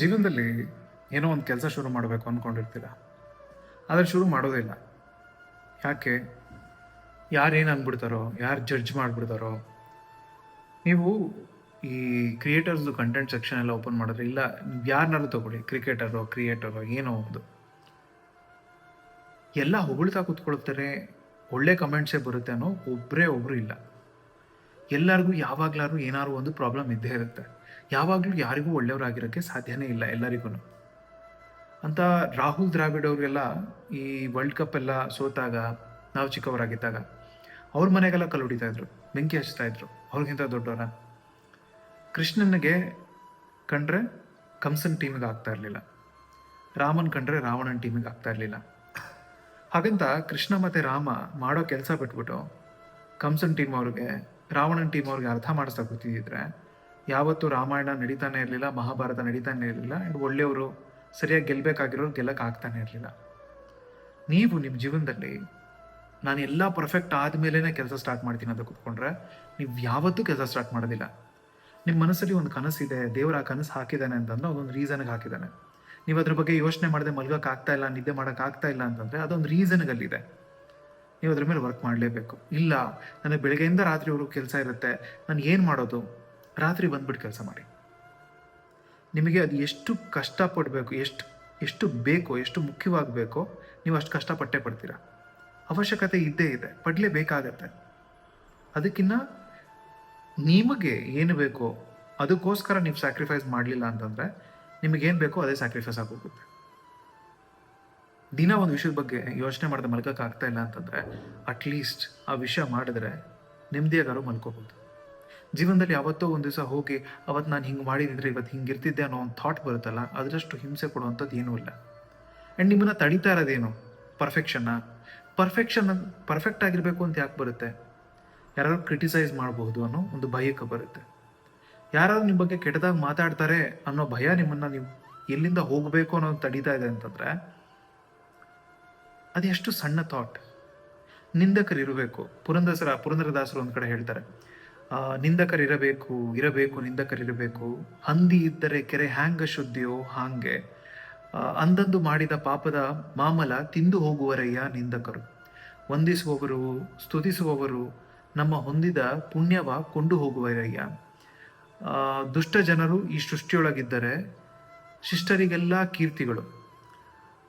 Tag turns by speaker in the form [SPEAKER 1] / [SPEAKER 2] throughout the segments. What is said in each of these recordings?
[SPEAKER 1] ಜೀವನದಲ್ಲಿ ಏನೋ ಒಂದು ಕೆಲಸ ಶುರು ಮಾಡಬೇಕು ಅಂದ್ಕೊಂಡಿರ್ತೀರ, ಆದರೆ ಶುರು ಮಾಡೋದೇ ಇಲ್ಲ. ಯಾಕೆ? ಯಾರೇನು ಅಂದ್ಬಿಡ್ತಾರೋ, ಯಾರು ಜಡ್ಜ್ ಮಾಡಿಬಿಡ್ತಾರೋ. ನೀವು ಈ ಕ್ರಿಯೇಟರ್ಸ್ದು ಕಂಟೆಂಟ್ ಸೆಕ್ಷನ್ ಎಲ್ಲ ಓಪನ್ ಮಾಡಿದ್ರೆ, ಇಲ್ಲ ಯಾರನ್ನಾರು ತಗೊಳ್ಳಿ, ಕ್ರಿಯೇಟರೋ ಏನೋ ಒಂದು, ಎಲ್ಲ ಹೊಗಳ್ತಾ ಕೂತ್ಕೊಳ್ತಾರೆ, ಒಳ್ಳೆ ಕಮೆಂಟ್ಸೇ ಬರುತ್ತೆ ಅನ್ನೋ ಒಬ್ಬರು ಇಲ್ಲ. ಎಲ್ಲರಿಗೂ ಯಾವಾಗ್ಲಾರು ಏನಾದ್ರು ಒಂದು ಪ್ರಾಬ್ಲಮ್ ಇದ್ದೇ ಇರುತ್ತೆ. ಯಾವಾಗಲೂ ಯಾರಿಗೂ ಒಳ್ಳೆಯವರಾಗಿರೋಕ್ಕೆ ಸಾಧ್ಯನೇ ಇಲ್ಲ ಎಲ್ಲರಿಗೂ. ಅಂತ ರಾಹುಲ್ ದ್ರಾವಿಡ್ ಅವರಿಗೆಲ್ಲ ಈ ವರ್ಲ್ಡ್ ಕಪ್ ಎಲ್ಲ ಸೋತಾಗ, ನಾವು ಚಿಕ್ಕವರಾಗಿದ್ದಾಗ ಅವ್ರ ಮನೆಗೆಲ್ಲ ಕಲ್ಲು ಹೊಡಿತಾ ಇದ್ರು, ಬೆಂಕಿ ಹಚ್ತಾ ಇದ್ರು. ಅವ್ರಿಗಿಂತ ದೊಡ್ಡವರ. ಕೃಷ್ಣನಿಗೆ ಕಂಡ್ರೆ ಕಂಸನ್ ಟೀಮಿಗೆ ಆಗ್ತಾ ಇರಲಿಲ್ಲ, ರಾಮನ್ ಕಂಡ್ರೆ ರಾವಣನ್ ಟೀಮಿಗೆ ಆಗ್ತಾ ಇರಲಿಲ್ಲ. ಹಾಗಂತ ಕೃಷ್ಣ ಮತ್ತು ರಾಮ ಮಾಡೋ ಕೆಲಸ ಬಿಟ್ಬಿಟ್ಟು ಕಂಸನ್ ಟೀಮ್ ಅವ್ರಿಗೆ, ರಾವಣನ್ ಟೀಮ್ ಅವ್ರಿಗೆ ಅರ್ಥ ಮಾಡಿಸ್ತಾ ಕೂತಿದ್ರೆ ಯಾವತ್ತೂ ರಾಮಾಯಣ ನಡೀತಾನೆ ಇರಲಿಲ್ಲ, ಮಹಾಭಾರತ ನಡೀತಾನೆ ಇರಲಿಲ್ಲ. ಆ್ಯಂಡ್ ಒಳ್ಳೆಯವರು ಸರಿಯಾಗಿ ಗೆಲ್ಲಬೇಕಾಗಿರೋರು ಗೆಲ್ಲಕ್ಕೆ ಆಗ್ತಾನೆ ಇರಲಿಲ್ಲ. ನೀವು ನಿಮ್ಮ ಜೀವನದಲ್ಲಿ ನಾನು ಎಲ್ಲ ಪರ್ಫೆಕ್ಟ್ ಆದಮೇಲೆ ಕೆಲಸ ಸ್ಟಾರ್ಟ್ ಮಾಡ್ತೀನಿ ಅಂತ ಕೂತ್ಕೊಂಡ್ರೆ ನೀವು ಯಾವತ್ತೂ ಕೆಲಸ ಸ್ಟಾರ್ಟ್ ಮಾಡೋದಿಲ್ಲ. ನಿಮ್ಮ ಮನಸ್ಸಲ್ಲಿ ಒಂದು ಕನಸಿದೆ, ದೇವರು ಆ ಕನಸು ಹಾಕಿದ್ದಾನೆ ಅಂತಂದ್ರೆ ಅದೊಂದು ರೀಸನ್ಗೆ ಹಾಕಿದ್ದಾನೆ. ನೀವು ಅದ್ರ ಬಗ್ಗೆ ಯೋಚನೆ ಮಾಡದೆ ಮಲ್ಗೋಕೆ ಆಗ್ತಾ ಇಲ್ಲ, ನಿದ್ದೆ ಮಾಡೋಕೆ ಆಗ್ತಾ ಇಲ್ಲ ಅಂತಂದರೆ ಅದೊಂದು ರೀಸನ್ಗಲ್ಲಿದೆ. ನೀವು ಅದ್ರ ಮೇಲೆ ವರ್ಕ್ ಮಾಡಲೇಬೇಕು. ಇಲ್ಲ ನನಗೆ ಬೆಳಗ್ಗೆಯಿಂದ ರಾತ್ರಿವರೆಗೂ ಕೆಲಸ ಇರುತ್ತೆ, ನಾನು ಏನು ಮಾಡೋದು? ರಾತ್ರಿ ಬಂದ್ಬಿಟ್ಟು ಕೆಲಸ ಮಾಡಿ. ನಿಮಗೆ ಅದು ಎಷ್ಟು ಕಷ್ಟಪಡಬೇಕು, ಎಷ್ಟು ಬೇಕೋ, ಎಷ್ಟು ಮುಖ್ಯವಾಗಬೇಕೋ ನೀವು ಅಷ್ಟು ಕಷ್ಟಪಟ್ಟೇ ಪಡ್ತೀರಾ. ಅವಶ್ಯಕತೆ ಇದ್ದೇ ಇದೆ, ಪಡಲೇಬೇಕಾಗತ್ತೆ. ಅದಕ್ಕಿಂತ ನಿಮಗೆ ಏನು ಬೇಕೋ ಅದಕ್ಕೋಸ್ಕರ ನೀವು ಸ್ಯಾಕ್ರಿಫೈಸ್ ಮಾಡಲಿಲ್ಲ ಅಂತಂದರೆ ನಿಮಗೇನು ಬೇಕೋ ಅದೇ ಸ್ಯಾಕ್ರಿಫೈಸ್ ಆಗೋಗುತ್ತೆ. ದಿನ ಒಂದು ವಿಷಯದ ಬಗ್ಗೆ ಯೋಚನೆ ಮಾಡಿದ್ರೆ ಮಲ್ಕೋಕೆ ಆಗ್ತಾ ಇಲ್ಲ ಅಂತಂದರೆ ಅಟ್ಲೀಸ್ಟ್ ಆ ವಿಷಯ ಮಾಡಿದ್ರೆ ನೆಮ್ಮದಿಯಾಗಾರು ಮಲ್ಕೋಬೋದು. ಜೀವನದಲ್ಲಿ ಯಾವತ್ತೋ ಒಂದು ದಿವಸ ಹೋಗಿ ಅವತ್ತು ನಾನು ಹಿಂಗೆ ಮಾಡಿದ್ರೆ ಇವತ್ತು ಹಿಂಗೆ ಇರ್ತಿದ್ದೆ ಅನ್ನೋ ಒಂದು ಥಾಟ್ ಬರುತ್ತಲ್ಲ, ಅದರಷ್ಟು ಹಿಂಸೆ ಕೊಡುವಂಥದ್ದು ಏನೂ ಇಲ್ಲ. ಆ್ಯಂಡ್ ನಿಮ್ಮನ್ನು ತಡೀತಾ ಇರೋದೇನು? ಪರ್ಫೆಕ್ಟ್ ಆಗಿರಬೇಕು ಅಂತ ಯಾಕೆ ಬರುತ್ತೆ? ಯಾರಾದ್ರು ಕ್ರಿಟಿಸೈಸ್ ಮಾಡಬಹುದು ಅನ್ನೋ ಒಂದು ಭಯಕ್ಕೆ ಬರುತ್ತೆ. ಯಾರಾದ್ರು ನಿಮ್ಮ ಬಗ್ಗೆ ಕೆಟ್ಟದಾಗಿ ಮಾತಾಡ್ತಾರೆ ಅನ್ನೋ ಭಯ ನಿಮ್ಮನ್ನು ನೀವು ಎಲ್ಲಿಂದ ಹೋಗಬೇಕು ಅನ್ನೋದು ತಡೀತಾ ಇದೆ ಅಂತಂದರೆ ಅದೆಷ್ಟು ಸಣ್ಣ ಥಾಟ್. ನಿಂದಕರಿರಬೇಕು. ಪುರಂದರದಾಸರು ಒಂದು ಕಡೆ ಹೇಳ್ತಾರೆ, ಇರಬೇಕು ನಿಂದಕರಿರಬೇಕು, ಹಂದಿ ಇದ್ದರೆ ಕೆರೆ ಹ್ಯಾಂಗ ಶುದ್ಧಿಯೋ ಹಾಂಗೆ, ಅಂದಂದು ಮಾಡಿದ ಪಾಪದ ಮಾಮಲ ತಿಂದು ಹೋಗುವರಯ್ಯ ನಿಂದಕರು. ವಂದಿಸುವವರು, ಸ್ತುತಿಸುವವರು ನಮ್ಮ ಹೊಂದಿದ ಪುಣ್ಯವ ಕೊಂಡು ಹೋಗುವರಯ್ಯ. ದುಷ್ಟ ಜನರು ಈ ಸೃಷ್ಟಿಯೊಳಗಿದ್ದರೆ ಶಿಷ್ಟರಿಗೆಲ್ಲ ಕೀರ್ತಿಗಳು.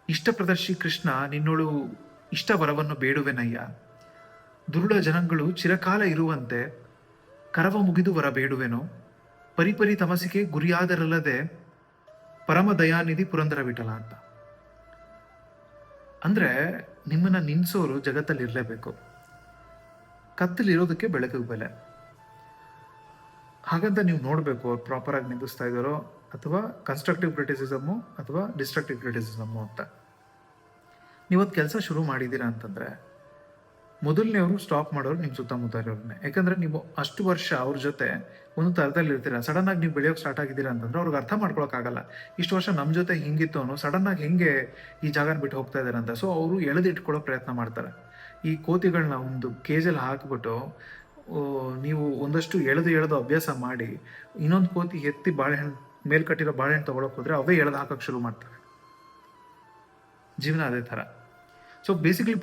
[SPEAKER 1] ಇಷ್ಟ ಪ್ರದರ್ಶಿ ಕೃಷ್ಣ ನಿನ್ನೋಳು ಇಷ್ಟ ವರವನ್ನು ಬೇಡುವೆನಯ್ಯ. ದುರುಳ ಜನಗಳು ಚಿರಕಾಲ ಇರುವಂತೆ ಕರವ ಮುಗಿದು ವರ ಬೇಡುವೆನು. ಪರಿಪರಿ ತಮಸಿಗೆ ಗುರಿಯಾದರಲ್ಲದೆ ಪರಮ ದಯಾನಿಧಿ ಪುರಂದರ ವಿಠಲ ಅಂತ. ಅಂದರೆ ನಿಮ್ಮನ್ನು ನಿನ್ಸೋರು ಜಗತ್ತಲ್ಲಿ ಇರಲೇಬೇಕು. ಕತ್ತಲಿರೋದಕ್ಕೆ ಬೆಳಕಿಗೆ ಬೆಲೆ. ಹಾಗಂತ ನೀವು ನೋಡಬೇಕು ಅವ್ರು ಪ್ರಾಪರಾಗಿ ನಿಂದಿಸ್ತಾ ಇದ್ದಾರೋ ಅಥವಾ ಕನ್ಸ್ಟ್ರಕ್ಟಿವ್ ಕ್ರಿಟಿಸಿಸಮು ಅಥವಾ ಡಿಸ್ಟ್ರಕ್ಟಿವ್ ಕ್ರಿಟಿಸಿಸಮು ಅಂತ. ನೀವತ್ತು ಕೆಲಸ ಶುರು ಮಾಡಿದ್ದೀರಾ ಅಂತಂದರೆ ಮೊದಲನೇವರು ಸ್ಟಾಪ್ ಮಾಡೋರು ನಿಮ್ಮ ಸುತ್ತಮುತ್ತ ಇರೋರನ್ನೇ. ಯಾಕಂದರೆ ನೀವು ಅಷ್ಟು ವರ್ಷ ಅವ್ರ ಜೊತೆ ಒಂದು ಥರದಲ್ಲಿ ಇರ್ತೀರ. ಸಡನ್ನಾಗಿ ನೀವು ಬೆಳೆಯೋಕ್ಕೆ ಸ್ಟಾರ್ಟ್ ಆಗಿದ್ದೀರಾ ಅಂತಂದ್ರೆ ಅವ್ರಿಗೆ ಅರ್ಥ ಮಾಡ್ಕೊಳಕ್ಕಾಗಲ್ಲ. ಇಷ್ಟು ವರ್ಷ ನಮ್ಮ ಜೊತೆ ಹಿಂಗಿತ್ತು ಅನ್ನೋ ಸಡನ್ನಾಗಿ ಹೆಂಗೆ ಈ ಜಾಗನ ಬಿಟ್ಟು ಹೋಗ್ತಾ ಇದ್ದಾರೆ ಅಂತ. ಸೊ ಅವರು ಎಳೆದಿಟ್ಕೊಳ್ಳೋ ಪ್ರಯತ್ನ ಮಾಡ್ತಾರೆ. ಈ ಕೋತಿಗಳನ್ನ ಒಂದು ಕೇಜಲ್ಲಿ ಹಾಕಿಬಿಟ್ಟು ನೀವು ಒಂದಷ್ಟು ಎಳೆದು ಅಭ್ಯಾಸ ಮಾಡಿ ಇನ್ನೊಂದು ಕೋತಿ ಎತ್ತಿ ಬಾಳೆಹಣ್ಣು ಮೇಲ್ ಕಟ್ಟಿರೋ ಬಾಳೆಹಣ್ಣು ತೊಗೊಳಕ್ಕೆ ಹೋದರೆ ಅವೇ ಎಳೆದು ಹಾಕೋಕ್ಕೆ ಶುರು ಮಾಡ್ತಾರೆ. ಜೀವನ ಅದೇ ಥರ. ಸೊ ಬೇಸಿಕಲಿ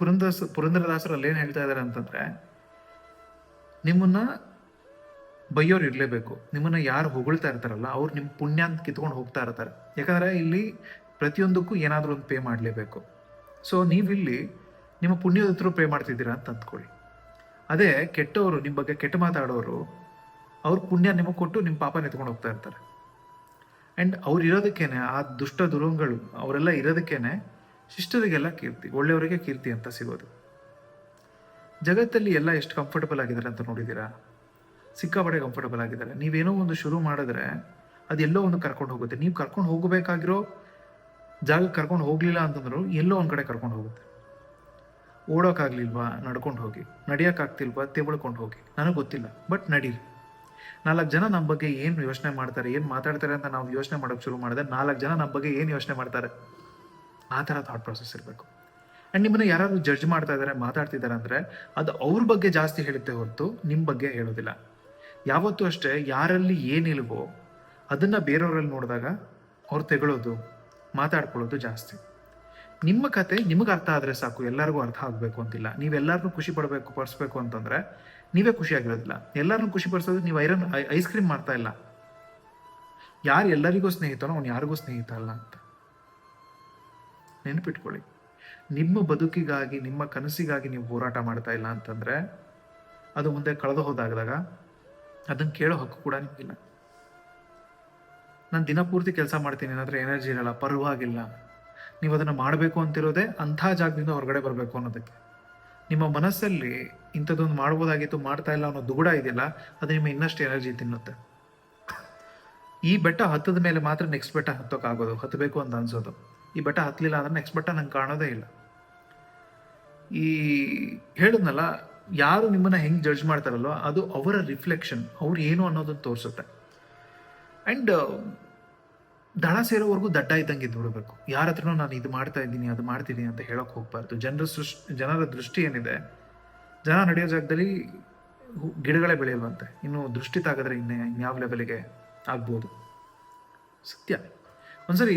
[SPEAKER 1] ಪುರಂದರದಾಸರು ಅಲ್ಲೇನು ಹೇಳ್ತಾ ಇದ್ದಾರೆ ಅಂತಂದರೆ, ನಿಮ್ಮನ್ನು ಬೈಯೋರು ಇರಲೇಬೇಕು. ನಿಮ್ಮನ್ನು ಯಾರು ಹೊಗಳ್ತಾ ಇರ್ತಾರಲ್ಲ ಅವ್ರು ನಿಮ್ಮ ಪುಣ್ಯ ಅಂತ ಕಿತ್ಕೊಂಡು ಹೋಗ್ತಾ ಇರ್ತಾರೆ. ಯಾಕಂದರೆ ಇಲ್ಲಿ ಪ್ರತಿಯೊಂದಕ್ಕೂ ಏನಾದರೂ ಒಂದು ಪೇ ಮಾಡಲೇಬೇಕು. ಸೊ ನೀವಿಲ್ಲಿ ನಿಮ್ಮ ಪುಣ್ಯದ ಹತ್ರ ಪೇ ಮಾಡ್ತಿದ್ದೀರಾ ಅಂತ ಅಂದ್ಕೊಳ್ಳಿ. ಅದೇ ಕೆಟ್ಟವರು, ನಿಮ್ಮ ಬಗ್ಗೆ ಕೆಟ್ಟ ಮಾತಾಡೋರು, ಅವ್ರ ಪುಣ್ಯ ನಿಮಗೆ ಕೊಟ್ಟು ನಿಮ್ಮ ಪಾಪ ಎತ್ಕೊಂಡು ಹೋಗ್ತಾ ಇರ್ತಾರೆ. ಆ್ಯಂಡ್ ಅವ್ರು ಇರೋದಕ್ಕೇನೆ, ಆ ದುಷ್ಟ ದುರಂಗಳು ಅವರೆಲ್ಲ ಇರೋದಕ್ಕೇನೆ ಶಿಷ್ಟರಿಗೆಲ್ಲ ಕೀರ್ತಿ, ಒಳ್ಳೆಯವರಿಗೆ ಕೀರ್ತಿ ಅಂತ ಸಿಗೋದು. ಜಗತ್ತಲ್ಲಿ ಎಲ್ಲ ಎಷ್ಟು ಕಂಫರ್ಟಬಲ್ ಆಗಿದ್ದಾರೆ ಅಂತ ನೋಡಿದ್ದೀರಾ? ಸಿಕ್ಕಾಪಟ್ಟೆ ಕಂಫರ್ಟಬಲ್ ಆಗಿದ್ದಾರೆ. ನೀವೇನೋ ಒಂದು ಶುರು ಮಾಡಿದ್ರೆ ಅದೆಲ್ಲೋ ಒಂದು ಕರ್ಕೊಂಡು ಹೋಗುತ್ತೆ. ನೀವು ಕರ್ಕೊಂಡು ಹೋಗಬೇಕಾಗಿರೋ ಜಾಗಕ್ಕೆ ಕರ್ಕೊಂಡು ಹೋಗಲಿಲ್ಲ ಅಂತಂದ್ರು ಎಲ್ಲೋ ಒಂದು ಕಡೆ ಕರ್ಕೊಂಡು ಹೋಗುತ್ತೆ. ಓಡೋಕ್ಕಾಗಲಿಲ್ವಾ? ನಡ್ಕೊಂಡು ಹೋಗಿ. ನಡೆಯೋಕ್ಕಾಗ್ತಿಲ್ವಾ? ತೆವಳ್ಕೊಂಡು ಹೋಗಿ. ನನಗೆ ಗೊತ್ತಿಲ್ಲ, ಬಟ್ ನಡೀರಿ. 4 ಜನ ನಮ್ಮ ಬಗ್ಗೆ ಏನು ಯೋಚನೆ ಮಾಡ್ತಾರೆ, ಏನು ಮಾತಾಡ್ತಾರೆ ಅಂತ ನಾವು ಯೋಚನೆ ಮಾಡೋಕ್ಕೆ ಶುರು ಮಾಡಿದ್ರೆ 4 ಜನ ನಮ್ಮ ಬಗ್ಗೆ ಏನು ಯೋಚನೆ ಮಾಡ್ತಾರೆ, ಆ ಥರ ಥಾಟ್ ಪ್ರಾಸೆಸ್ ಇರಬೇಕು. ಆ್ಯಂಡ್ ನಿಮ್ಮನ್ನು ಯಾರಾದ್ರು ಜಡ್ಜ್ ಮಾಡ್ತಾ ಇದ್ದಾರೆ, ಮಾತಾಡ್ತಿದ್ದಾರೆ ಅಂದರೆ ಅದು ಅವ್ರ ಬಗ್ಗೆ ಜಾಸ್ತಿ ಹೇಳುತ್ತೆ ಹೊರತು ನಿಮ್ಮ ಬಗ್ಗೆ ಹೇಳೋದಿಲ್ಲ. ಯಾವತ್ತೂ ಅಷ್ಟೇ ಯಾರಲ್ಲಿ ಏನಿಲ್ವೋ ಅದನ್ನು ಬೇರೆಯವರಲ್ಲಿ ನೋಡಿದಾಗ ಅವ್ರು ತೆಗಳೋದು, ಮಾತಾಡ್ಕೊಳ್ಳೋದು ಜಾಸ್ತಿ. ನಿಮ್ಮ ಕತೆ ನಿಮಗೆ ಅರ್ಥ ಆದರೆ ಸಾಕು, ಎಲ್ಲರಿಗೂ ಅರ್ಥ ಆಗಬೇಕು ಅಂತಿಲ್ಲ. ನೀವೆಲ್ಲರನ್ನೂ ಖುಷಿ ಪಡಿಸ್ಬೇಕು ಅಂತಂದರೆ ನೀವೇ ಖುಷಿಯಾಗಿರೋದಿಲ್ಲ. ಎಲ್ಲರನ್ನೂ ಖುಷಿ ಪಡಿಸೋದು ನೀವು ಐಸ್ ಕ್ರೀಮ್ ಮಾಡ್ತಾ ಇಲ್ಲ. ಯಾರು ಎಲ್ಲರಿಗೂ ಸ್ನೇಹಿತನೋ ಅವ್ನು ಯಾರಿಗೂ ಸ್ನೇಹಿತ ಅಲ್ಲ ಅಂತ ನೆನಪಿಟ್ಕೊಳ್ಳಿ. ನಿಮ್ಮ ಬದುಕಿಗಾಗಿ, ನಿಮ್ಮ ಕನಸಿಗಾಗಿ ನೀವು ಹೋರಾಟ ಮಾಡ್ತಾ ಇಲ್ಲ ಅಂತಂದರೆ ಅದು ಮುಂದೆ ಕಳೆದು ಹೋದಾಗದಾಗ ಅದನ್ನು ಕೇಳೋ ಹಕ್ಕು ಕೂಡ ನಿಮಗಿಲ್ಲ. ನಾನು ದಿನಪೂರ್ತಿ ಕೆಲಸ ಮಾಡ್ತೀನಿ ಏನಾದರೆ ಎನರ್ಜಿ ಇರಲ್ಲ, ಪರವಾಗಿಲ್ಲ. ನೀವು ಅದನ್ನು ಮಾಡಬೇಕು ಅಂತಿರೋದೇ ಅಂಥ ಜಾಗದಿಂದ ಹೊರಗಡೆ ಬರಬೇಕು ಅನ್ನೋದಕ್ಕೆ. ನಿಮ್ಮ ಮನಸ್ಸಲ್ಲಿ ಇಂಥದ್ದೊಂದು ಮಾಡ್ಬೋದಾಗಿತ್ತು, ಮಾಡ್ತಾ ಇಲ್ಲ ಅನ್ನೋ ದುಗುಡ ಇದೆಯಲ್ಲ, ಅದು ನಿಮ್ಮ ಇನ್ನಷ್ಟು ಎನರ್ಜಿ ತಿನ್ನುತ್ತೆ. ಈ ಬೆಟ್ಟ ಹತ್ತದ ಮೇಲೆ ಮಾತ್ರ ನೆಕ್ಸ್ಟ್ ಬೆಟ್ಟ ಹತ್ತೋಕ್ಕಾಗೋದು, ಹತ್ತಬೇಕು ಅಂತ ಅನ್ಸೋದು. ಈ ಬೆಟ್ಟ ಹತ್ತಲಿಲ್ಲ ಅಂದ್ರೆ ನೆಕ್ಸ್ಟ್ ಬೆಟ್ಟ ನಂಗೆ ಕಾಣೋದೇ ಇಲ್ಲ. ಈ ಹೇಳಿದ್ನಲ್ಲ, ಯಾರು ನಿಮ್ಮನ್ನ ಹೆಂಗೆ ಜಡ್ಜ್ ಮಾಡ್ತಾರಲ್ವ ಅದು ಅವರ ರಿಫ್ಲೆಕ್ಷನ್, ಅವ್ರು ಏನು ಅನ್ನೋದನ್ನು ತೋರಿಸುತ್ತೆ. ಆ್ಯಂಡ್ ದಡ ಸೇರೋವರೆಗೂ ದಡ್ಡ ಇದ್ದಂಗೆ ಇದ್ದು ಬಿಡಬೇಕು. ಯಾರ ಹತ್ರನೂ ನಾನು ಇದು ಮಾಡ್ತಾ ಇದ್ದೀನಿ, ಅದು ಮಾಡ್ತಿದ್ದೀನಿ ಅಂತ ಹೇಳೋಕೆ ಹೋಗ್ಬಾರ್ದು. ಜನರ ದೃಷ್ಟಿ ಏನಿದೆ, ಜನ ನಡೆಯೋ ಜಾಗದಲ್ಲಿ ಗಿಡಗಳೇ ಬೆಳೆಯಲ್ವಂತೆ, ಇನ್ನು ದೃಷ್ಟಿ ತಾಗಿದ್ರೆ ಇನ್ಯಾವ ಲೆವೆಲಿಗೆ ಆಗ್ಬೋದು. ಸತ್ಯ. ಒಂದ್ಸರಿ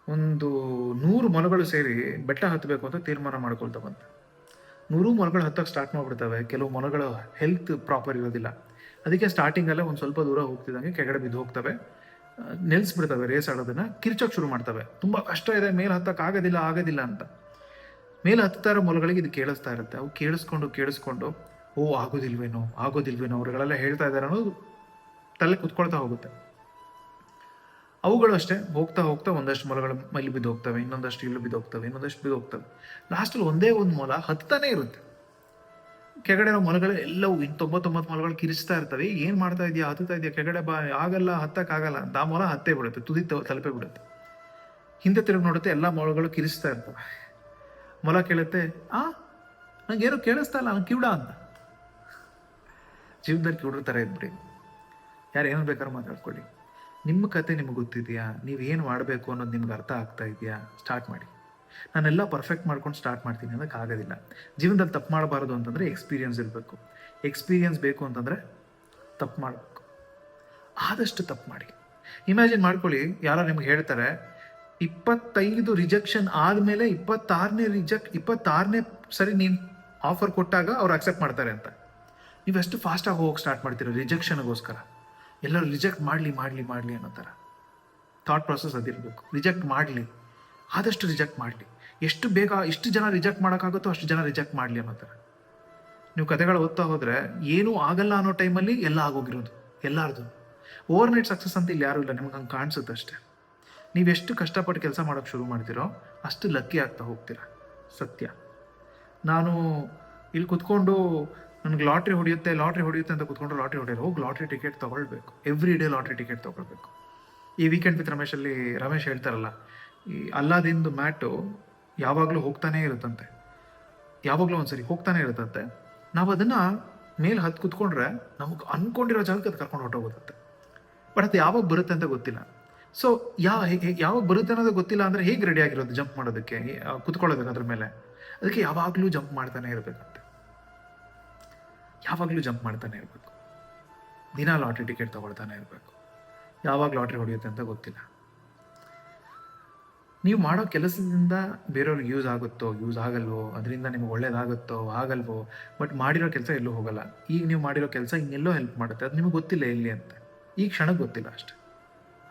[SPEAKER 1] 100 ಮೊಲಗಳು ಸೇರಿ ಬೆಟ್ಟ ಹತ್ತಬೇಕು ಅಂತ ತೀರ್ಮಾನ ಮಾಡ್ಕೊಳ್ತಾವಂತೆ. 100 ಮೊಲಗಳು ಹತ್ತಕ್ಕೆ ಸ್ಟಾರ್ಟ್ ಮಾಡಿಬಿಡ್ತವೆ. ಕೆಲವು ಮೊಲಗಳು ಹೆಲ್ತ್ ಪ್ರಾಪರ್ ಇರೋದಿಲ್ಲ, ಅದಕ್ಕೆ ಸ್ಟಾರ್ಟಿಂಗಲ್ಲೇ ಒಂದು ಸ್ವಲ್ಪ ದೂರ ಹೋಗ್ತಿದ್ದಂಗೆ ಕೆಳಗಡೆ ಬಿದ್ದು ಹೋಗ್ತವೆ, ನಿಲ್ಲಿಸ್ಬಿಡ್ತವೆ ರೇಸ್ ಆಡೋದನ್ನ, ಕಿರ್ಚೋಕೆ ಶುರು ಮಾಡ್ತವೆ. ತುಂಬ ಕಷ್ಟ ಇದೆ, ಮೇಲೆ ಹತ್ತಕ್ಕೆ ಆಗೋದಿಲ್ಲ ಅಂತ. ಮೇಲೆ ಹತ್ತಾ ಇರೋ ಮೊಲಗಳಿಗೆ ಇದು ಕೇಳಿಸ್ತಾ ಇರುತ್ತೆ. ಅವು ಕೇಳಿಸ್ಕೊಂಡು ಓ ಆಗೋದಿಲ್ವೇನೋ ಅವ್ರುಗಳೆಲ್ಲ ಹೇಳ್ತಾ ಇದ್ದಾರೆ ಅನ್ನೋದು ತಲೆ ಕುತ್ಕೊಳ್ತಾ ಹೋಗುತ್ತೆ. ಅವುಗಳು ಅಷ್ಟೇ ಹೋಗ್ತಾ ಒಂದಷ್ಟು ಮೊಲಗಳು ಇಲ್ಲಿ ಬಿದ್ದು ಹೋಗ್ತವೆ, ಇನ್ನೊಂದಷ್ಟು ಇಲ್ಲೂ ಬಿದ್ದು ಹೋಗ್ತವೆ. ಲಾಸ್ಟಲ್ಲಿ ಒಂದೇ ಒಂದು ಮೊಲ ಹತ್ತಾನೇ ಇರುತ್ತೆ. ಕೆಳಗಡೆ ಮೊಲಗಳು ಎಲ್ಲವೂ 99 ಮೊಲಗಳು ಕಿರಿಸ್ತಾ ಇರ್ತವೆ, ಏನು ಮಾಡ್ತಾ ಇದೆಯಾ, ಹತ್ತಾ ಇದೆಯಾ, ಕೆಳಗಡೆ ಬಾ, ಆಗಲ್ಲ, ಹತ್ತಕ್ಕಾಗಲ್ಲ ಅಂತ. ಆ ಮೊಲ ಹತ್ತೇ ಬಿಡುತ್ತೆ, ತುದಿ ತಲುಪೇ ಬಿಡುತ್ತೆ. ಹಿಂದೆ ತಿರುಗಿ ನೋಡುತ್ತೆ, ಎಲ್ಲ ಮೊಲಗಳು ಕಿರಿಸ್ತಾ ಇರ್ತವೆ. ಮೊಲ ಕೇಳುತ್ತೆ, ನಂಗೇನು ಕೇಳಿಸ್ತಾ ಇಲ್ಲ, ನಂಗೆ ಕಿವುಡ ಅಂತ. ಜೀವನದಲ್ಲಿ ಕಿವುಡ್ರ ಥರ ಇದ್ಬಿಡಿ. ಯಾರು ಏನು ಬೇಕಾದ್ರೂ ಮಾತಾಡ್ಕೊಳ್ಳಿ. ನಿಮ್ಮ ಕತೆ ನಿಮಗೆ ಗೊತ್ತಿದೆಯಾ, ನೀವೇನು ಮಾಡಬೇಕು ಅನ್ನೋದು ನಿಮ್ಗೆ ಅರ್ಥ ಆಗ್ತಾ ಇದೆಯಾ, ಸ್ಟಾರ್ಟ್ ಮಾಡಿ. ನಾನೆಲ್ಲ ಪರ್ಫೆಕ್ಟ್ ಮಾಡ್ಕೊಂಡು ಸ್ಟಾರ್ಟ್ ಮಾಡ್ತೀನಿ ಅನ್ನೋಕ್ಕೆ ಆಗೋದಿಲ್ಲ. ಜೀವನದಲ್ಲಿ ತಪ್ಪು ಮಾಡಬಾರ್ದು ಅಂತಂದರೆ ಎಕ್ಸ್ಪೀರಿಯನ್ಸ್ ಇರಬೇಕು. ಎಕ್ಸ್ಪೀರಿಯನ್ಸ್ ಬೇಕು ಅಂತಂದರೆ ತಪ್ಪು ಮಾಡಬೇಕು. ಆದಷ್ಟು ತಪ್ಪು ಮಾಡಿ. ಇಮ್ಯಾಜಿನ್ ಮಾಡ್ಕೊಳ್ಳಿ, ಯಾರೋ ನಿಮ್ಗೆ ಹೇಳ್ತಾರೆ 25 ರಿಜೆಕ್ಷನ್ ಆದಮೇಲೆ 26ನೇ ಸರಿ ನೀನು ಆಫರ್ ಕೊಟ್ಟಾಗ ಅವ್ರು ಅಕ್ಸೆಪ್ಟ್ ಮಾಡ್ತಾರೆ ಅಂತ. ನೀವೆಷ್ಟು ಫಾಸ್ಟಾಗಿ ಹೋಗೋಕೆ ಸ್ಟಾರ್ಟ್ ಮಾಡ್ತೀರ ರಿಜೆಕ್ಷನ್ಗೋಸ್ಕರ. ಎಲ್ಲರೂ ರಿಜೆಕ್ಟ್ ಮಾಡಲಿ ಅನ್ನೋ ಥರ ಥಾಟ್ ಪ್ರಾಸೆಸ್ ಅದಿರಬೇಕು. ರಿಜೆಕ್ಟ್ ಮಾಡಲಿ, ಆದಷ್ಟು ರಿಜೆಕ್ಟ್ ಮಾಡಲಿ, ಎಷ್ಟು ಜನ ರಿಜೆಕ್ಟ್ ಮಾಡೋಕ್ಕಾಗುತ್ತೋ ಅಷ್ಟು ಜನ ರಿಜೆಕ್ಟ್ ಮಾಡಲಿ ಅನ್ನೋ ಥರ. ನೀವು ಕತೆಗಳು ಓದ್ತಾ ಹೋದರೆ ಏನೂ ಆಗಲ್ಲ ಅನ್ನೋ ಟೈಮಲ್ಲಿ ಎಲ್ಲ ಆಗೋಗಿರೋದು ಎಲ್ಲರದು. ಓವರ್ನೈಟ್ ಸಕ್ಸಸ್ ಅಂತ ಇಲ್ಲಿ ಯಾರೂ ಇಲ್ಲ, ನಿಮ್ಗೆ ಹಂಗೆ ಕಾಣಿಸುತ್ತೆ ಅಷ್ಟೇ. ನೀವೆಷ್ಟು ಕಷ್ಟಪಟ್ಟು ಕೆಲಸ ಮಾಡೋಕ್ಕೆ ಶುರು ಮಾಡ್ತೀರೋ ಅಷ್ಟು ಲಕ್ಕಿ ಆಗ್ತಾ ಹೋಗ್ತೀರ. ಸತ್ಯ. ನಾನು ಇಲ್ಲಿ ಕುತ್ಕೊಂಡು ನನಗೆ ಲಾಟ್ರಿ ಹೊಡೆಯುತ್ತೆ ಅಂತ ಕುತ್ಕೊಂಡು ಲಾಟ್ರಿ ಹೊಡೆಯೋರು, ಹೋಗಿ ಲಾಟ್ರಿ ಟಿಕೆಟ್ ತೊಗೊಳ್ಬೇಕು. ಎವ್ರಿ ಡೇ ಲಾಟ್ರಿ ಟಿಕೆಟ್ ತೊಗೊಳ್ಬೇಕು. ಈ ವೀಕೆಂಡ್ ವಿತ್ ರಮೇಶ್ ಹೇಳ್ತಾರಲ್ಲ, ಈ ಅಲ್ಲಾದಿಂದು ಮ್ಯಾಟು ಯಾವಾಗಲೂ ಹೋಗ್ತಾನೇ ಇರುತ್ತಂತೆ, ಯಾವಾಗಲೂ ಒಂದ್ಸರಿ ಹೋಗ್ತಾನೆ ಇರುತ್ತಂತೆ. ನಾವು ಅದನ್ನು ಮೇಲೆ ಹತ್ತು ಕುತ್ಕೊಂಡ್ರೆ ನಮಗೆ ಅಂದ್ಕೊಂಡಿರೋ ಜಾಗಕ್ಕೆ ಅದು ಕರ್ಕೊಂಡು ಹೊರಟೋಗುತ್ತಂತೆ. ಬಟ್ ಅದು ಯಾವಾಗ ಬರುತ್ತೆ ಅಂತ ಗೊತ್ತಿಲ್ಲ. ಸೊ ಯಾವಾಗ ಬರುತ್ತೆ ಅನ್ನೋದು ಗೊತ್ತಿಲ್ಲ ಅಂದರೆ ಹೇಗೆ ರೆಡಿ ಆಗಿರೋದು ಜಂಪ್ ಮಾಡೋದಕ್ಕೆ, ಕುತ್ಕೊಳ್ಳೋದಕ್ಕೆ ಅದ್ರ ಮೇಲೆ? ಅದಕ್ಕೆ ಯಾವಾಗಲೂ ಜಂಪ್ ಮಾಡ್ತಾನೆ ಇರಬೇಕಂತೆ, ಯಾವಾಗಲೂ ಜಂಪ್ ಮಾಡ್ತಾನೆ ಇರಬೇಕು. ದಿನ ಲಾಟ್ರಿ ಟಿಕೆಟ್ ತೊಗೊಳ್ತಾನೆ ಇರಬೇಕು. ಯಾವಾಗ ಲಾಟ್ರಿ ಹೊಡೆಯುತ್ತೆ ಅಂತ ಗೊತ್ತಿಲ್ಲ. ನೀವು ಮಾಡೋ ಕೆಲಸದಿಂದ ಬೇರೆಯವ್ರಿಗೆ ಯೂಸ್ ಆಗುತ್ತೋ ಯೂಸ್ ಆಗಲ್ವೋ, ಅದರಿಂದ ನಿಮ್ಗೆ ಒಳ್ಳೇದಾಗುತ್ತೋ ಆಗಲ್ವೋ, ಬಟ್ ಮಾಡಿರೋ ಕೆಲಸ ಎಲ್ಲೂ ಹೋಗಲ್ಲ. ಈಗ ನೀವು ಮಾಡಿರೋ ಕೆಲಸ ಇನ್ನೆಲ್ಲೋ ಹೆಲ್ಪ್ ಮಾಡುತ್ತೆ, ಅದು ನಿಮಗೆ ಗೊತ್ತಿಲ್ಲ ಎಲ್ಲಿ ಅಂತ, ಈ ಕ್ಷಣಕ್ಕೆ ಗೊತ್ತಿಲ್ಲ ಅಷ್ಟೆ.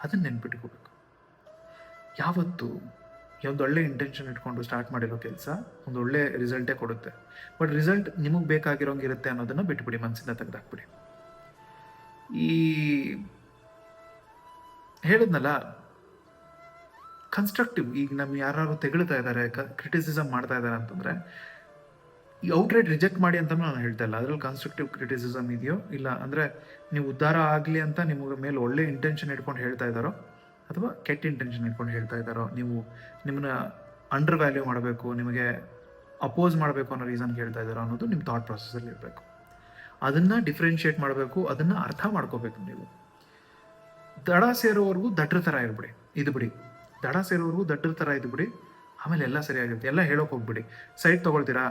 [SPEAKER 1] ಅದನ್ನು ನೆನ್ಪಿಟ್ಕೋಬೇಕು. ಯಾವತ್ತು ಒಂದು ಒಳ್ಳೆ ಇಂಟೆನ್ಷನ್ ಇಟ್ಕೊಂಡು ಸ್ಟಾರ್ಟ್ ಮಾಡಿರೋ ಕೆಲಸ ಒಂದು ಒಳ್ಳೆ ರಿಸಲ್ಟೇ ಕೊಡುತ್ತೆ. ಬಟ್ ರಿಸಲ್ಟ್ ನಿಮಗೆ ಬೇಕಾಗಿರೋಂಗಿರುತ್ತೆ ಅನ್ನೋದನ್ನು ಬಿಟ್ಬಿಡಿ, ಮನಸ್ಸಿಂದ ತೆಗೆದಾಕ್ಬಿಡಿ. ಈ ಹೇಳಿದ್ನಲ್ಲ, ಕನ್ಸ್ಟ್ರಕ್ಟಿವ್, ಈಗ ನಮ್ಗೆ ಯಾರು ತೆಗಳ್ತಾ ಇದ್ದಾರೆ, ಕ್ರಿಟಿಸಿಸಮ್ ಮಾಡ್ತಾ ಇದ್ದಾರೆ ಅಂತಂದರೆ ಈ ಔಟ್ರೈಟ್ ರಿಜೆಕ್ಟ್ ಮಾಡಿ ಅಂತಲೂ ನಾನು ಹೇಳ್ತಾ ಇಲ್ಲ. ಅದರಲ್ಲಿ ಕನ್ಸ್ಟ್ರಕ್ಟಿವ್ ಕ್ರಿಟಿಸಿಸಮ್ ಇದೆಯೋ ಇಲ್ಲ, ಅಂದರೆ ನೀವು ಉದ್ಧಾರ ಆಗಲಿ ಅಂತ ನಿಮಗೆ ಮೇಲೆ ಒಳ್ಳೆ ಇಂಟೆನ್ಷನ್ ಇಟ್ಕೊಂಡು ಹೇಳ್ತಾ ಇದ್ದಾರೋ ಅಥವಾ ಕೆಟ್ಟ ಇಂಟೆನ್ಷನ್ ಇಟ್ಕೊಂಡು ಹೇಳ್ತಾ ಇದ್ದಾರೋ, ನೀವು ನಿಮ್ಮನ್ನ ಅಂಡರ್ ವ್ಯಾಲ್ಯೂ ಮಾಡಬೇಕು, ನಿಮಗೆ ಅಪೋಸ್ ಮಾಡಬೇಕು ಅನ್ನೋ ರೀಸನ್ಗೆ ಹೇಳ್ತಾ ಇದ್ದಾರೋ ಅನ್ನೋದು ನಿಮ್ಮ ಥಾಟ್ ಪ್ರಾಸೆಸಲ್ಲಿ ಇರಬೇಕು. ಅದನ್ನು ಡಿಫ್ರೆನ್ಷಿಯೇಟ್ ಮಾಡಬೇಕು, ಅದನ್ನು ಅರ್ಥ ಮಾಡ್ಕೋಬೇಕು. ನೀವು ದಡ ಸೇರೋವರೆಗೂ ದಡ್ರ ಥರ ಇರ್ಬಿಡಿ, ಇದು ಬಿಡಿ. ದಡ ಸೇರೋವರೆಗೂ ದಡ್ರ ಥರ ಇದು ಬಿಡಿ, ಆಮೇಲೆ ಎಲ್ಲ ಸರಿಯಾಗಿರುತ್ತೆ. ಎಲ್ಲ ಹೇಳೋಕೆ ಹೋಗ್ಬಿಡಿ. ಸೈಟ್ ತೊಗೊಳ್ತೀರಾ,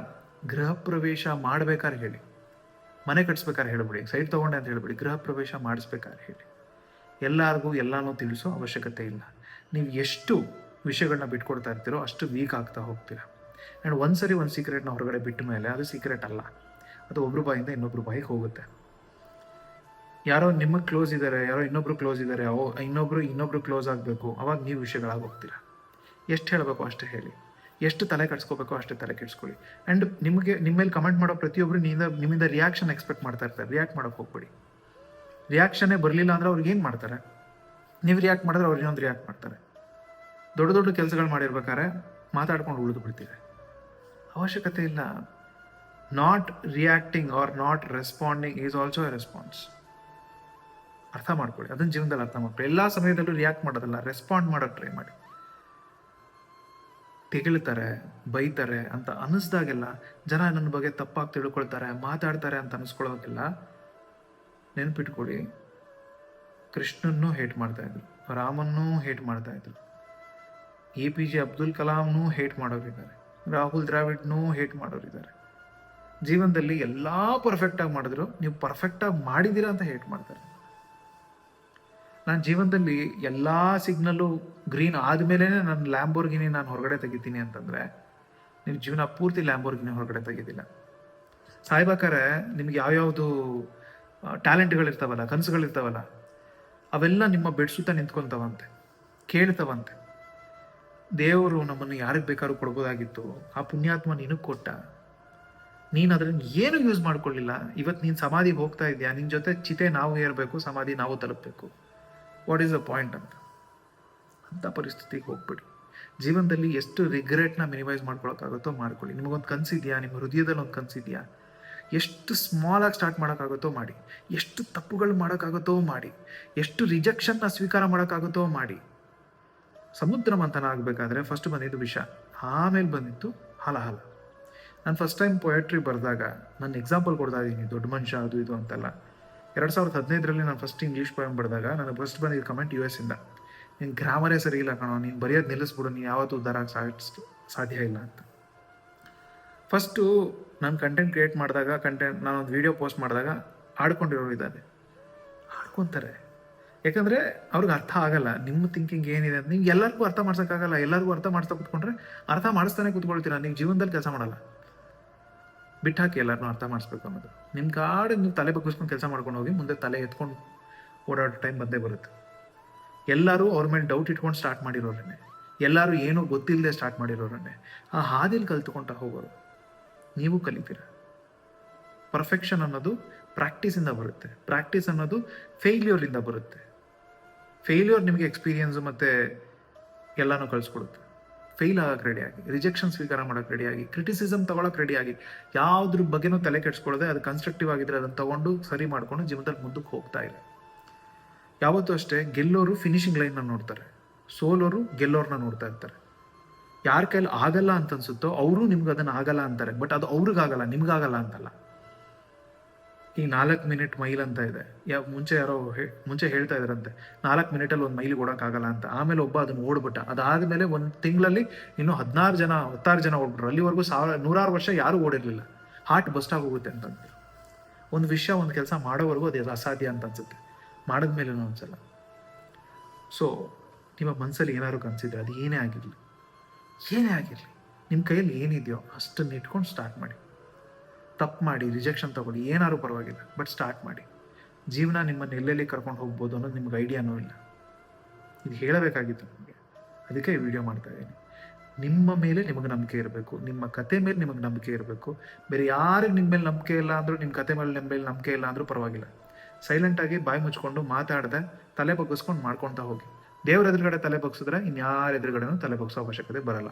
[SPEAKER 1] ಗೃಹ ಪ್ರವೇಶ ಮಾಡ್ಬೇಕಾದ್ರೆ ಹೇಳಿ. ಮನೆ ಕಟ್ಸ್ಬೇಕಾದ್ರೆ ಹೇಳ್ಬಿಡಿ, ಸೈಟ್ ತೊಗೊಂಡೆ ಅಂತ ಹೇಳ್ಬಿಡಿ. ಗೃಹ ಪ್ರವೇಶ ಮಾಡಿಸ್ಬೇಕಾದ್ರೆ ಹೇಳಿ. ಎಲ್ಲರಿಗೂ ಎಲ್ಲನೂ ತಿಳಿಸೋ ಅವಶ್ಯಕತೆ ಇಲ್ಲ. ನೀವು ಎಷ್ಟು ವಿಷಯಗಳನ್ನ ಬಿಟ್ಕೊಡ್ತಾ ಇರ್ತೀರೋ ಅಷ್ಟು ವೀಕ್ ಆಗ್ತಾ ಹೋಗ್ತೀರಾ. ಆ್ಯಂಡ್ ಒಂದು ಸರಿ ಒಂದು ಸೀಕ್ರೆಟ್ನ ಹೊರಗಡೆ ಬಿಟ್ಟ ಮೇಲೆ ಅದು ಸೀಕ್ರೆಟ್ ಅಲ್ಲ, ಅದು ಒಬ್ಬರು ಬಾಯಿಂದ ಇನ್ನೊಬ್ರು ಬಾಯಿಗೆ ಹೋಗುತ್ತೆ. ಯಾರೋ ನಿಮಗೆ ಕ್ಲೋಸ್ ಇದ್ದಾರೆ, ಯಾರೋ ಇನ್ನೊಬ್ರು ಕ್ಲೋಸ್ ಇದ್ದಾರೆ, ಇನ್ನೊಬ್ರು ಕ್ಲೋಸ್ ಆಗಬೇಕು, ಅವಾಗ ನೀವು ವಿಷಯಗಳಾಗಿ ಹೋಗ್ತೀರಾ. ಎಷ್ಟು ಹೇಳಬೇಕು ಅಷ್ಟೇ ಹೇಳಿ, ಎಷ್ಟು ತಲೆ ಕೆಡಿಸ್ಕೋಬೇಕು ಅಷ್ಟೇ ತಲೆ ಕೆಡಿಸ್ಕೊಳ್ಳಿ. ಆ್ಯಂಡ್ ನಿಮ್ಮ ಮೇಲೆ ಕಮೆಂಟ್ ಮಾಡೋ ಪ್ರತಿಯೊಬ್ಬರು ನಿಮ್ಮಿಂದ ರಿಯಾಕ್ಷನ್ ಎಕ್ಸ್ಪೆಕ್ಟ್ ಮಾಡ್ತಾ ಇರ್ತಾರೆ. ರಿಯಾಕ್ಟ್ ಮಾಡೋಕ್ಕೆ ಹೋಗ್ಬೇಡಿ. ರಿಯಾಕ್ಷನ್ನೇ ಬರಲಿಲ್ಲ ಅಂದರೆ ಅವ್ರಿಗೆ ಏನು ಮಾಡ್ತಾರೆ? ನೀವು ರಿಯಾಕ್ಟ್ ಮಾಡಿದ್ರೆ ಅವ್ರು ಇನ್ನೊಂದು ರಿಯಾಕ್ಟ್ ಮಾಡ್ತಾರೆ. ದೊಡ್ಡ ದೊಡ್ಡ ಕೆಲಸಗಳು ಮಾಡಿರ್ಬೇಕಾದ್ರೆ ಮಾತಾಡ್ಕೊಂಡು ಉಳಿದು ಬಿಡ್ತೀರಿ. ಅವಶ್ಯಕತೆ ಇಲ್ಲ. Not reacting or not responding is also a response. ಅರ್ಥ ಮಾಡ್ಕೊಳ್ಳಿ, ಅದನ್ನ ಜೀವನದಲ್ಲಿ ಅರ್ಥ ಮಾಡ್ಕೊಳ್ಳಿ. ಎಲ್ಲ ಸಮಯದಲ್ಲೂ ರಿಯಾಕ್ಟ್ ಮಾಡೋದಲ್ಲ, ರೆಸ್ಪಾಂಡ್ ಮಾಡೋಕ್ಕೆ ಟ್ರೈ ಮಾಡಿ. ತೆಗಿಳ್ತಾರೆ, ಬೈತಾರೆ ಅಂತ ಅನ್ನಿಸ್ದಾಗೆಲ್ಲ, ಜನ ನನ್ನ ಬಗ್ಗೆ ತಪ್ಪಾಗಿ ತಿಳ್ಕೊಳ್ತಾರೆ, ಮಾತಾಡ್ತಾರೆ ಅಂತ ಅನ್ನಿಸ್ಕೊಳ್ಳೋಕೆಲ್ಲ ನೆನ್ಪಿಟ್ಕೊಳ್ಳಿ, ಕೃಷ್ಣನ್ನೂ ಹೇಟ್ ಮಾಡ್ತಾಯಿದ್ರು, ರಾಮನ್ನೂ ಹೇಟ್ ಮಾಡ್ತಾಯಿದ್ರು, APJ ಅಬ್ದುಲ್ ಕಲಾಂನೂ ಹೇಟ್ ಮಾಡೋರಿದ್ದಾರೆ, ರಾಹುಲ್ ದ್ರಾವಿಡ್ನೂ ಹೇಟ್ ಮಾಡೋರಿದ್ದಾರೆ. ಜೀವನದಲ್ಲಿ ಎಲ್ಲ ಪರ್ಫೆಕ್ಟಾಗಿ ಮಾಡಿದ್ರು, ನೀವು ಪರ್ಫೆಕ್ಟಾಗಿ ಮಾಡಿದ್ದೀರಾ ಅಂತ ಹೇಟ್ ಮಾಡ್ತಾರೆ. ನಾನು ಜೀವನದಲ್ಲಿ ಎಲ್ಲ ಸಿಗ್ನಲ್ಲು ಗ್ರೀನ್ ಆದಮೇಲೆ ನನ್ನ ಲ್ಯಾಂಬೋರ್ಗಿನಿ ನಾನು ಹೊರಗಡೆ ತೆಗಿತೀನಿ ಅಂತಂದರೆ, ನೀವು ಜೀವನ ಪೂರ್ತಿ ಲ್ಯಾಂಬೋರ್ಗಿನಿ ಹೊರಗಡೆ ತೆಗೆದಿಲ್ಲ. ಸಾಯ್ಬೇಕಾರೆ ನಿಮ್ಗೆ ಯಾವ್ಯಾವುದು ಟ್ಯಾಲೆಂಟ್ಗಳಿರ್ತಾವಲ್ಲ, ಕನಸುಗಳಿರ್ತಾವಲ್ಲ, ಅವೆಲ್ಲ ನಿಮ್ಮ ಬೆಡ್ ಸುತ್ತ ನಿಂತ್ಕೊತಾವಂತೆ, ಕೇಳ್ತಾವಂತೆ. ದೇವರು ನಮ್ಮನ್ನು ಯಾರಿಗೆ ಬೇಕಾದ್ರೂ ಕೊಡ್ಬೋದಾಗಿತ್ತು, ಆ ಪುಣ್ಯಾತ್ಮ ನಿನಗೆ ಕೊಟ್ಟ, ನೀನು ಅದನ್ನು ಏನು ಯೂಸ್ ಮಾಡ್ಕೊಳ್ಳಿಲ್ಲ. ಇವತ್ತು ನೀನು ಸಮಾಧಿಗೆ ಹೋಗ್ತಾ ಇದೆಯಾ, ನಿನ್ನ ಜೊತೆ ಚಿತೆ ನಾವು ಏರಬೇಕು, ಸಮಾಧಿ ನಾವು ತಲುಪಬೇಕು. ವಾಟ್ ಈಸ್ ದ ಪಾಯಿಂಟ್ ಅಂತ ಪರಿಸ್ಥಿತಿಗೆ ಹೋಗ್ಬಿಡಿ. ಜೀವನದಲ್ಲಿ ಎಷ್ಟು ರಿಗ್ರೆಟ್ನ ಮಿನಿಮೈಸ್ ಮಾಡ್ಕೊಳಕ್ಕಾಗುತ್ತೋ ಮಾಡ್ಕೊಳ್ಳಿ. ನಿಮಗೊಂದು ಕನಸಿದೆಯಾ, ನಿಮ್ಮ ಹೃದಯದಲ್ಲಿ ಒಂದು ಕನಸಿದೆಯಾ, ಎಷ್ಟು ಸ್ಮಾಲಾಗಿ ಸ್ಟಾರ್ಟ್ ಮಾಡೋಕ್ಕಾಗುತ್ತೋ ಮಾಡಿ, ಎಷ್ಟು ತಪ್ಪುಗಳು ಮಾಡೋಕ್ಕಾಗುತ್ತೋ ಮಾಡಿ, ಎಷ್ಟು ರಿಜೆಕ್ಷನ್ನ ಸ್ವೀಕಾರ ಮಾಡೋಕ್ಕಾಗುತ್ತೋ ಮಾಡಿ. ಸಮುದ್ರ ಮಂಥನ ಆಗಬೇಕಾದ್ರೆ ಫಸ್ಟ್ ಬಂದಿದ್ದು ವಿಷ, ಆಮೇಲೆ ಬಂದಿತ್ತು ಹಲಹಲ. ನಾನು ಫಸ್ಟ್ ಟೈಮ್ ಪೊಯೆಟ್ರಿ ಬರೆದಾಗ, ನಾನು ಎಕ್ಸಾಂಪಲ್ ಕೊಡ್ತಾ ಇದ್ದೀನಿ, ದೊಡ್ಡ ಮನುಷ್ಯ ಅದು ಇದು ಅಂತೆಲ್ಲ. 2015 ನಾನು ಫಸ್ಟ್ ಇಂಗ್ಲೀಷ್ ಪೋಯಮ್ ಬರೆದಾಗ ನನಗೆ ಫಸ್ಟ್ ಬಂದಿದ್ದು ಕಮೆಂಟ್ US ಇಂದ, ನೀನು ಗ್ರಾಮರೇ ಸರಿ ಇಲ್ಲ ಕಣೋ, ನೀನು ಬರೆಯೋದು ನಿಲ್ಲಿಸ್ಬಿಡು, ನೀನು ಯಾವತ್ತೂ ಉದ್ಧಾರ ಸಾಧ್ಯ ಇಲ್ಲ ಅಂತ. ಫಸ್ಟು ನಾನು ಕಂಟೆಂಟ್ ಕ್ರಿಯೇಟ್ ಮಾಡಿದಾಗ, ನಾನೊಂದು ವೀಡಿಯೋ ಪೋಸ್ಟ್ ಮಾಡಿದಾಗ ಆಡ್ಕೊಂಡಿರೋರು ಇದ್ದಾರೆ, ಆಡ್ಕೊತಾರೆ. ಯಾಕಂದರೆ ಅವ್ರಿಗೆ ಅರ್ಥ ಆಗಲ್ಲ ನಿಮ್ಮ ಥಿಂಕಿಂಗ್ ಏನಿದೆ ಅಂತ. ನೀವು ಎಲ್ಲರಿಗೂ ಅರ್ಥ ಮಾಡ್ಸೋಕ್ಕಾಗಲ್ಲ. ಎಲ್ಲರಿಗೂ ಅರ್ಥ ಮಾಡಿಸ್ತಾ ಕೂತ್ಕೊಂಡ್ರೆ ಅರ್ಥ ಮಾಡಿಸ್ತಾನೆ ಕೂತ್ಕೊಳ್ತೀರಾ, ನೀವು ಜೀವನದಲ್ಲಿ ಕೆಲಸ ಮಾಡಲ್ಲ. ಬಿಟ್ಟಾಕಿ ಎಲ್ಲರನ್ನೂ ಅರ್ಥ ಮಾಡಿಸ್ಬೇಕು ಅನ್ನೋದು. ನಿಮ್ಮ ಗಾಡಿ ನೀವು ತಲೆ ಬಗ್ಗಿಸ್ಕೊಂಡು ಕೆಲಸ ಮಾಡ್ಕೊಂಡು ಹೋಗಿ, ಮುಂದೆ ತಲೆ ಎತ್ಕೊಂಡು ಓಡಾಡೋ ಟೈಮ್ ಬಂದೇ ಬರುತ್ತೆ. ಎಲ್ಲರೂ ಅವ್ರ ಮೇಲೆ ಡೌಟ್ ಇಟ್ಕೊಂಡು ಸ್ಟಾರ್ಟ್ ಮಾಡಿರೋರನ್ನೇ, ಎಲ್ಲರೂ ಏನೂ ಗೊತ್ತಿಲ್ಲದೆ ಸ್ಟಾರ್ಟ್ ಮಾಡಿರೋರನ್ನೇ ಆ ಹಾದಿಲಿ ಕಲ್ತ್ಕೊಳ್ತಾ ಹೋಗೋರು. ನೀವು ಕಲಿತೀರ. ಪರ್ಫೆಕ್ಷನ್ ಅನ್ನೋದು ಪ್ರಾಕ್ಟೀಸಿಂದ ಬರುತ್ತೆ, ಪ್ರಾಕ್ಟೀಸ್ ಅನ್ನೋದು ಫೇಲ್ಯೂರಿಂದ ಬರುತ್ತೆ. ಫೇಲ್ಯೂರ್ ನಿಮಗೆ ಎಕ್ಸ್ಪೀರಿಯನ್ಸು ಮತ್ತು ಎಲ್ಲನೂ ಕಳಿಸ್ಕೊಡುತ್ತೆ. ಫೇಲ್ ಆಗೋಕ್ಕೆ ರೆಡಿಯಾಗಿ, ರಿಜೆಕ್ಷನ್ ಸ್ವೀಕಾರ ಮಾಡೋಕ್ಕೆ ರೆಡಿಯಾಗಿ, ಕ್ರಿಟಿಸಿಸಮ್ ತೊಗೊಳಕ್ಕೆ ರೆಡಿಯಾಗಿ, ಯಾವುದ್ರ ಬಗ್ಗೆನೂ ತಲೆ ಕೆಡಿಸ್ಕೊಳ್ಳದೆ ಅದು ಕನ್ಸ್ಟ್ರಕ್ಟಿವ್ ಆಗಿದ್ರೆ ಅದನ್ನು ತೊಗೊಂಡು ಸರಿ ಮಾಡಿಕೊಂಡು ಜೀವನದಲ್ಲಿ ಮುಂದಕ್ಕೆ ಹೋಗ್ತಾ ಇಲ್ಲ. ಯಾವತ್ತೂ ಅಷ್ಟೇ ಗೆಲ್ಲೋರು ಫಿನಿಶಿಂಗ್ ಲೈನ್ನ ನೋಡ್ತಾರೆ, ಸೋಲೋರು ಗೆಲ್ಲೋರನ್ನ ನೋಡ್ತಾ ಇರ್ತಾರೆ. ಯಾರ ಕೈಲಿ ಆಗಲ್ಲ ಅಂತ ಅನ್ಸುತ್ತೋ ಅವರು ನಿಮ್ಗೆ ಅದನ್ನು ಆಗಲ್ಲ ಅಂತಾರೆ. ಬಟ್ ಅದು ಅವ್ರಿಗಾಗಲ್ಲ, ನಿಮ್ಗಾಗಲ್ಲ ಅಂತಲ್ಲ. ಈಗ 4 ಮಿನಿಟ್ ಮೈಲ್ ಅಂತ ಇದೆ. ಮುಂಚೆ ಹೇಳ್ತಾ ಇದ್ರಂತೆ 4 ಮಿನಿಟಲ್ಲಿ ಒಂದು ಮೈಲಿಗೆ ಓಡೋಕ್ಕಾಗಲ್ಲ ಅಂತ. ಆಮೇಲೆ ಒಬ್ಬ ಅದನ್ನು ಓಡ್ಬಿಟ್ಟ. ಅದಾದಮೇಲೆ ಒಂದು ತಿಂಗಳಲ್ಲಿ ಇನ್ನೂ 16 ಜನ ಓಡ್ಬಿಟ್ರು. ಅಲ್ಲಿವರೆಗೂ ನೂರಾರು ವರ್ಷ ಯಾರೂ ಓಡಿರಲಿಲ್ಲ. ಹಾರ್ಟ್ ಬಸ್ಟ್ ಆಗೋಗುತ್ತೆ ಅಂತಂದ್ರು. ಒಂದು ವಿಷಯ, ಒಂದು ಕೆಲಸ ಮಾಡೋವರೆಗೂ ಅದು ಅಸಾಧ್ಯ ಅಂತ ಅನ್ಸುತ್ತೆ, ಮಾಡಿದ್ಮೇಲೆ ಅನ್ಸಲ್ಲ. ಸೊ ನಿಮ್ಮ ಮನಸ್ಸಲ್ಲಿ ಏನಾದ್ರು ಕನಸಿದ್ರೆ ಅದು ಏನೇ ಆಗಿರಲಿ, ನಿಮ್ಮ ಕೈಯಲ್ಲಿ ಏನಿದೆಯೋ ಅಷ್ಟನ್ನು ಇಟ್ಕೊಂಡು ಸ್ಟಾರ್ಟ್ ಮಾಡಿ. ತಪ್ಪು ಮಾಡಿ, ರಿಜೆಕ್ಷನ್ ತಗೊಳ್ಳಿ, ಏನಾದ್ರು ಪರವಾಗಿಲ್ಲ, ಬಟ್ ಸ್ಟಾರ್ಟ್ ಮಾಡಿ. ಜೀವನ ನಿಮ್ಮನ್ನು ಎಲ್ಲೆಲ್ಲಿ ಕರ್ಕೊಂಡು ಹೋಗ್ಬೋದು ಅನ್ನೋದು ನಿಮ್ಗೆ ಐಡಿಯಾನೂ ಇಲ್ಲ. ಇದು ಹೇಳಬೇಕಾಗಿತ್ತು ನಿಮಗೆ, ಅದಕ್ಕೆ ಈ ವಿಡಿಯೋ ಮಾಡ್ತಾ ಇದ್ದೀನಿ. ನಿಮ್ಮ ಮೇಲೆ ನಿಮಗೆ ನಂಬಿಕೆ ಇರಬೇಕು, ನಿಮ್ಮ ಕತೆ ಮೇಲೆ ನಿಮಗೆ ನಂಬಿಕೆ ಇರಬೇಕು. ಬೇರೆ ಯಾರಿಗೆ ನಿಮ್ಮ ಮೇಲೆ ನಂಬಿಕೆ ಇಲ್ಲ ಅಂದರೂ, ನಿಮ್ಮ ಕತೆ ಮೇಲೆ ನಂಬಿಕೆ ಇಲ್ಲ ಅಂದರೂ ಪರವಾಗಿಲ್ಲ. ಸೈಲೆಂಟಾಗಿ ಬಾಯಿ ಮುಚ್ಕೊಂಡು ಮಾತಾಡದೆ ತಲೆ ಬಗ್ಗಿಸ್ಕೊಂಡು ಮಾಡ್ಕೊಳ್ತಾ ಹೋಗಿ. ದೇವ್ರ ಎದುರುಗಡೆ ತಲೆ ಬಗ್ಸಿದ್ರೆ ಇನ್ಯಾರ ಎದುರುಗಡೆನೂ ತಲೆ ಬಗ್ಸೋ ಅವಶ್ಯಕತೆ ಬರಲ್ಲ.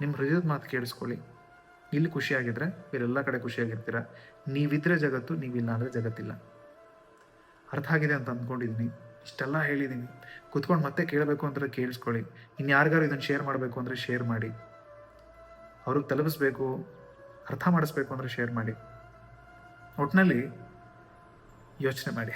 [SPEAKER 1] ನಿಮ್ಮ ಹೃದಯದ ಮಾತು ಕೇಳಿಸ್ಕೊಳ್ಳಿ. ಇಲ್ಲಿ ಖುಷಿಯಾಗಿದ್ದರೆ ಬೇರೆಲ್ಲ ಕಡೆ ಖುಷಿಯಾಗಿರ್ತೀರ. ನೀವಿದ್ರೆ ಜಗತ್ತು, ನೀವಿಲ್ಲ ಅಂದರೆ ಜಗತ್ತಿಲ್ಲ. ಅರ್ಥ ಆಗಿದೆ ಅಂತ ಅಂದ್ಕೊಂಡಿದ್ದೀನಿ. ಇಷ್ಟೆಲ್ಲ ಹೇಳಿದ್ದೀನಿ. ಕುತ್ಕೊಂಡು ಮತ್ತೆ ಕೇಳಬೇಕು ಅಂದರೆ ಕೇಳಿಸ್ಕೊಳ್ಳಿ. ಇನ್ಯಾರಿಗಾರು ಇದನ್ನು ಶೇರ್ ಮಾಡಬೇಕು ಅಂದರೆ ಶೇರ್ ಮಾಡಿ. ಅವ್ರಿಗೆ ತಲುಪಿಸ್ಬೇಕು, ಅರ್ಥ ಮಾಡಿಸ್ಬೇಕು ಅಂದರೆ ಶೇರ್ ಮಾಡಿ. ಒಟ್ಟಿನಲ್ಲಿ ಯೋಚನೆ ಮಾಡಿ.